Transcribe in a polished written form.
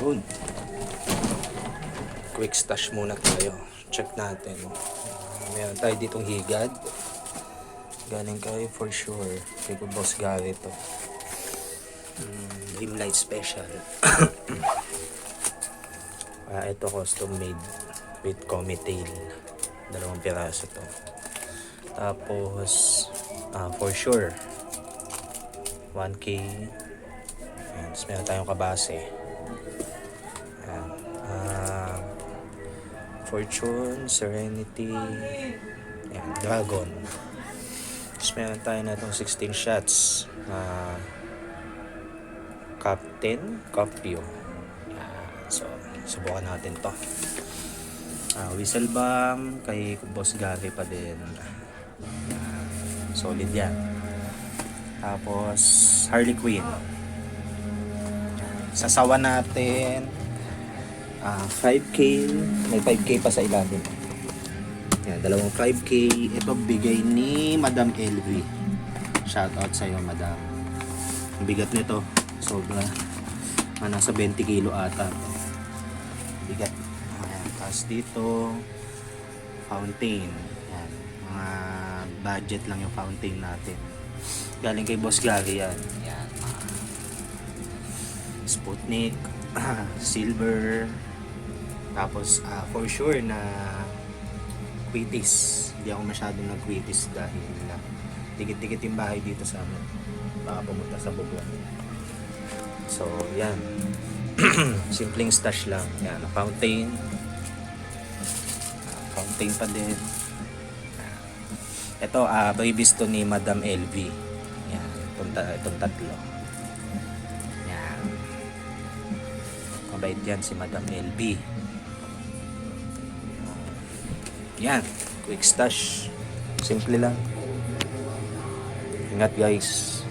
Yun. Quick stash muna tayo. Check natin. Meron tayo ditong higad. Galing kay For Sure. Kay Boss Gary to. Dreamlight Special. Ito custom made with Cometail. 2 piraso to. Tapos For Sure 1K. Ayan. Tapos meron tayong kabase. Ayan. Fortune, Serenity, ayan, Dragon. Tapos meron tayo na itong 16 shots. Captain, Capio. Ayan. So, subukan natin to. Whistle bomb kay Boss Gary pa din. Ayan. Solid yan. Tapos Harley Quinn. Sasawa natin 5K. May 5K pa sa ilalim. Yan, 5K. Ito bigay ni Madam LV. Shoutout sa'yo, Madam. Ang bigat nito sobra. Nasa 20 kilo ata to. Bigat. Ayan. Tapos dito fountain. Yan. Mga budget lang yung fountain natin. Galing kay Boss Gary yan. Yan. Sputnik, silver, tapos For Sure na quitis. Hindi ako masyadong nag-quitis dahil dikit-dikit yung bahay dito sa amin. Baka pumunta sa Bubuan. So, yan. Simpleng stash lang. Yan, fountain. Fountain pa din. Ito, previous to ni Madam LV. Yan, itong tatlo. Yan. Mabait yan si Madam LV. Yan, quick stash. Simple lang. Ingat guys.